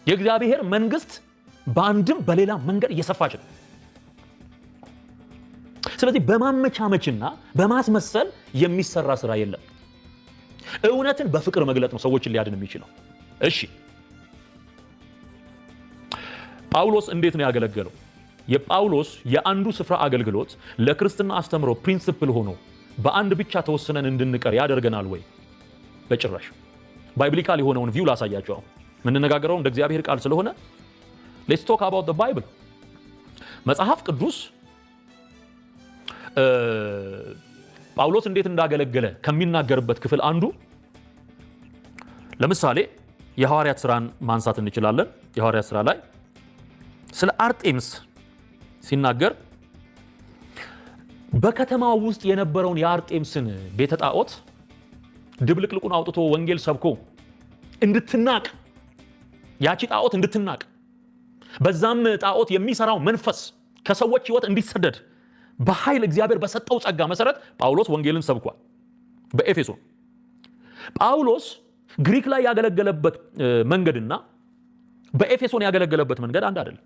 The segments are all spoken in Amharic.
የእግዚአብሔር መንግስት በአንድም በሌላ መንገድ እየሰፋች ነው። ስለዚህ በማመቻመችና በማስመሰል የሚሰራ ስራ የለም። እውነትን በፍቅር መግለጥ ነው ሰዎችን ሊያድን የሚችለው። እሺ ጳውሎስ እንዴት ነው ያገለገለው? የጳውሎስ የአንዱ ስፍራ አገልግሎት ለክርስትና አስተምሮ ፕሪንሲፕል ሆኖ በአንድ ብቻ ተወስነን እንድንቀር ያደርገናል ወይ? በጭራሽ። ባይብሊካል የሆነውን ቪው ላሳያቸው። የምንነጋገረው እንደ እግዚአብሔር ቃል ስለሆነ ሌትስ ቶክ አባውት ዘ ባይብል። መጽሐፍ ቅዱስ ጳውሎስ እንዴት እንዳገለገለ ከሚናገርበት ክፍል አንዱ ለምሳሌ የሐዋርያት ሥራን ማንሳት እንችላለን። የሐዋርያት ሥራ ላይ ስለ አርጤምስ ሲናገር በከተማው ውስጥ የነበረውን የአርጤምስን ቤተ ጣዖት ድብልቅልቁን አውጥቶ ወንጌል ሰብኮ እንድትናቅ፣ ያቺ ጣዖት እንድትናቅ፣ በዛም ጣዖት የሚሰራው መንፈስ ከሰዎች ህይወት እንዲሰደድ በኃይል እግዚአብሔር በሰጠው ጸጋ መሰረት ጳውሎስ ወንጌልን ሰብኳል በኤፌሶን። ጳውሎስ ግሪክ ላይ ያገለገለበት መንገድና በኤፌሶን ያገለገለበት መንገድ አንድ አይደለም።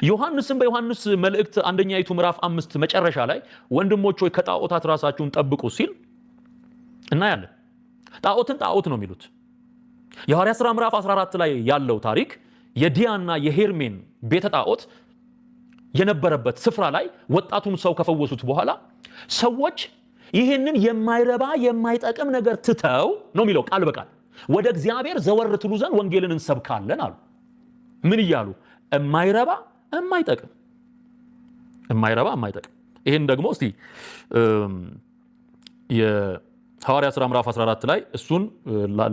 ዮሐንስም በዮሐንስ መልእክት አንደኛይቱ ምዕራፍ 5 መጨረሻ ላይ ወንድሞች ሆይ ከጣዖታት ራሳችሁን ጠብቁ ሲል እናያለን። ጣዖትን ጣዖት ነው የሚሉት። የሐዋርያት ሥራ ምዕራፍ 14 ላይ ያለው ታሪክ የዲያና የሄርሜን ቤተ ጣዖት የነበረበት ስፍራ ላይ ወጣቱን ሰው ከፈወሱት በኋላ ሰዎች ይህንን የማይረባ የማይጠቅም ነገር ትተው ነው የሚለው ቃል በቃል ወደ እግዚአብሔር ዘወር ትሉ ዘንድ ወንጌልን እንሰብካለን አሉ። ምን እያሉ? የማይረባ የማይጠቅም፣ የማይረባ የማይጠቅም። ይህን ደግሞ እስቲ የሐዋርያት ሥራ ምዕራፍ 14 ላይ እሱን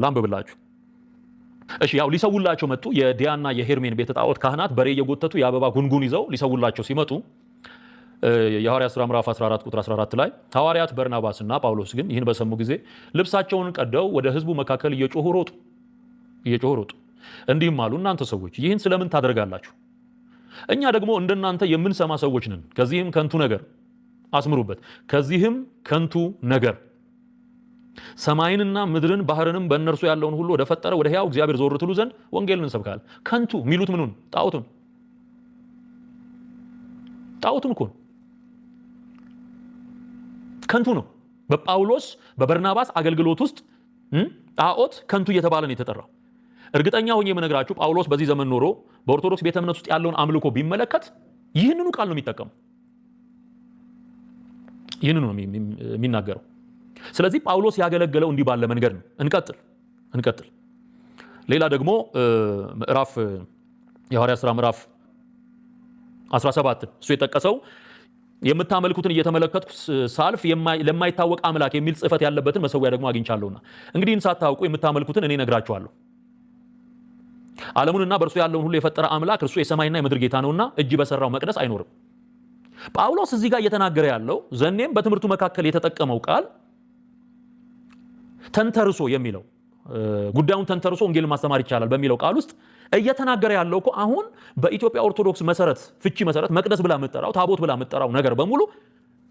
ላንብብላችሁ። እሺ ያው ሊሰውላቸው መጡ። የዲያና የሄርሜን ቤተ ጣዖት ካህናት በሬ እየጎተቱ የአበባ ጉንጉን ይዘው ሊሰውላቸው ሲመጡ የሐዋርያት ሥራ ምዕራፍ 14 ቁጥር 14 ላይ ሐዋርያት በርናባስና ጳውሎስ ግን ይህን በሰሙ ጊዜ ልብሳቸውን ቀደው ወደ ሕዝቡ መካከል እየጮሁ ሮጡ። እንዲህም አሉ፣ እናንተ ሰዎች ይህን ስለምን ታደርጋላችሁ? እኛ ደግሞ እንደናንተ የምንሰማ ሰዎች ነን። ከዚህም ከንቱ ነገር አስምሩበት፣ ከዚህም ከንቱ ነገር ሰማይንና ምድርን ባህርንም በእነርሱ ያለውን ሁሉ ወደ ፈጠረ ወደ ሕያው እግዚአብሔር ዘወር ትሉ ዘንድ ወንጌልን እንሰብካለን። ከንቱ የሚሉት ምኑን? ጣዖቱን እኮ ነው። ከንቱ ነው። በጳውሎስ በበርናባስ አገልግሎት ውስጥ ጣዖት ከንቱ እየተባለ ነው የተጠራው። እርግጠኛ ሆኜ የምነግራችሁ ጳውሎስ በዚህ ዘመን ኖሮ በኦርቶዶክስ ቤተ እምነት ውስጥ ያለውን አምልኮ ቢመለከት ይህንኑ ቃል ነው የሚጠቀመው። ይህንኑ ነው የሚናገረው። ስለዚህ ጳውሎስ ያገለገለው እንዲህ ባለ መንገድ ነው። እንቀጥል። ሌላ ደግሞ ምዕራፍ የሐዋርያት ሥራ ምዕራፍ 17 እሱ የጠቀሰው የምታመልኩትን እየተመለከትኩ ሳልፍ ለማይታወቅ አምላክ የሚል ጽሕፈት ያለበትን መሰዊያ ደግሞ አግኝቻለሁና እንግዲህ ሳታውቁ የምታመልኩትን እኔ እነግራችኋለሁ። ዓለሙንና በእርሱ ያለውን ሁሉ የፈጠረ አምላክ እርሱ የሰማይና የምድር ጌታ ነውና እጅ በሰራው መቅደስ አይኖርም። ጳውሎስ እዚህ ጋር እየተናገረ ያለው ዘኔም በትምህርቱ መካከል የተጠቀመው ቃል ተንተርሶ የሚለው ጉዳዩን ተንተርሶ ወንጌልን ማስተማር ይቻላል በሚለው ቃል ውስጥ እየተናገረ ያለው እኮ አሁን በኢትዮጵያ ኦርቶዶክስ መሰረት ፍቺ መሰረት መቅደስ ብላ የምትጠራው ታቦት ብላ የምትጠራው ነገር በሙሉ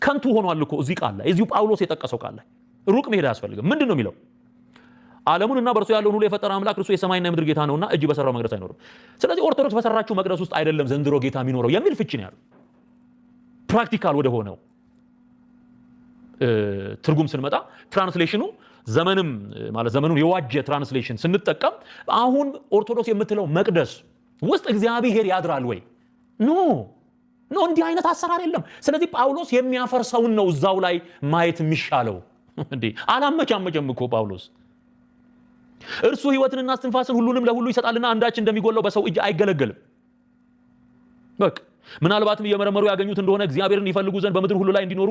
ከንቱ ሆኗል እኮ እዚህ ቃል ላይ እዚሁ ጳውሎስ የጠቀሰው ቃል ላይ ሩቅ መሄድ አያስፈልግም። ምንድን ነው የሚለው? ዓለሙንና በእርሱ ያለውን ሁሉ የፈጠረ አምላክ እርሱ የሰማይና የምድር ጌታ ነውና እጅ በሰራው መቅደስ አይኖርም። ስለዚህ ኦርቶዶክስ በሰራችው መቅደስ ውስጥ አይደለም ዘንድሮ ጌታ የሚኖረው የሚል ፍቺ ነው ያለው። ፕራክቲካል ወደ ሆነው ትርጉም ስንመጣ ትራንስሌሽኑ ዘመንም ማለት ዘመኑን የዋጀ ትራንስሌሽን ስንጠቀም አሁን ኦርቶዶክስ የምትለው መቅደስ ውስጥ እግዚአብሔር ያድራል ወይ? ኖ እንዲህ አይነት አሰራር የለም። ስለዚህ ጳውሎስ የሚያፈርሰውን ነው እዛው ላይ ማየት የሚሻለው። እንዴ አላመቻመቸም እኮ ጳውሎስ። እርሱ ሕይወትንና እስትንፋስን ሁሉንም ለሁሉ ይሰጣልና አንዳች እንደሚጎለው በሰው እጅ አይገለገልም። በቃ ምናልባትም እየመረመሩ ያገኙት እንደሆነ እግዚአብሔርን ይፈልጉ ዘንድ በምድር ሁሉ ላይ እንዲኖሩ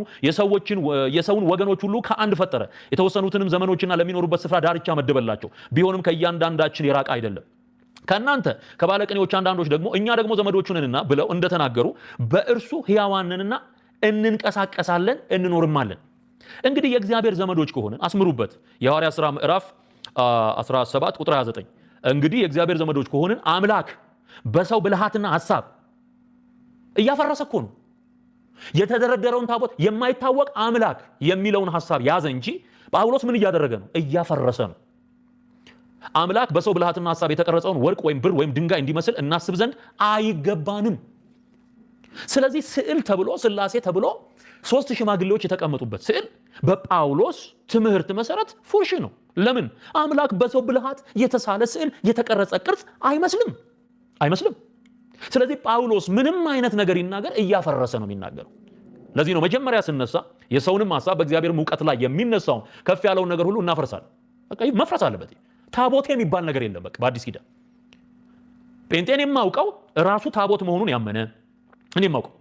የሰውን ወገኖች ሁሉ ከአንድ ፈጠረ። የተወሰኑትንም ዘመኖችና ለሚኖሩበት ስፍራ ዳርቻ መደበላቸው። ቢሆንም ከእያንዳንዳችን የራቀ አይደለም። ከእናንተ ከባለቅኔዎች አንዳንዶች ደግሞ እኛ ደግሞ ዘመዶቹ ነንና ብለው እንደተናገሩ በእርሱ ሕያዋንንና እንንቀሳቀሳለን እንኖርማለን። እንግዲህ የእግዚአብሔር ዘመዶች ከሆንን አስምሩበት። የሐዋርያት ሥራ ምዕራፍ 17 ቁጥር 29 እንግዲህ የእግዚአብሔር ዘመዶች ከሆንን አምላክ በሰው ብልሃትና ሐሳብ እያፈረሰ እኮ ነው የተደረደረውን ታቦት የማይታወቅ አምላክ የሚለውን ሐሳብ ያዘ እንጂ ጳውሎስ ምን እያደረገ ነው? እያፈረሰ ነው። አምላክ በሰው ብልሃትና ሐሳብ የተቀረጸውን ወርቅ ወይም ብር ወይም ድንጋይ እንዲመስል እናስብ ዘንድ አይገባንም። ስለዚህ ስዕል ተብሎ ሥላሴ ተብሎ 3 ሽማግሌዎች የተቀመጡበት ስዕል በጳውሎስ ትምህርት መሰረት ፉርሽ ነው። ለምን? አምላክ በሰው ብልሃት የተሳለ ስዕል የተቀረጸ ቅርጽ አይመስልም። ስለዚህ ጳውሎስ ምንም አይነት ነገር ይናገር እያፈረሰ ነው የሚናገረው። ለዚህ ነው መጀመሪያ ስነሳ የሰውንም ሐሳብ በእግዚአብሔር ዕውቀት ላይ የሚነሳውን ከፍ ያለውን ነገር ሁሉ እናፈርሳለን። በቃ መፍረስ አለበት። ታቦት የሚባል ነገር የለም። በቃ በአዲስ ኪዳን ጴንጤን የማውቀው ራሱ ታቦት መሆኑን ያመነ እኔ የማውቀው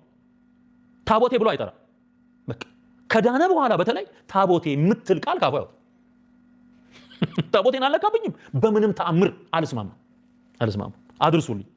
ታቦቴ ብሎ አይጠራም። በቃ ከዳነ በኋላ በተለይ ታቦቴ የምትል ቃል ካፉ ያወጣ። ታቦቴን አለካብኝም፣ በምንም ተአምር አልስማማም። አድርሱልኝ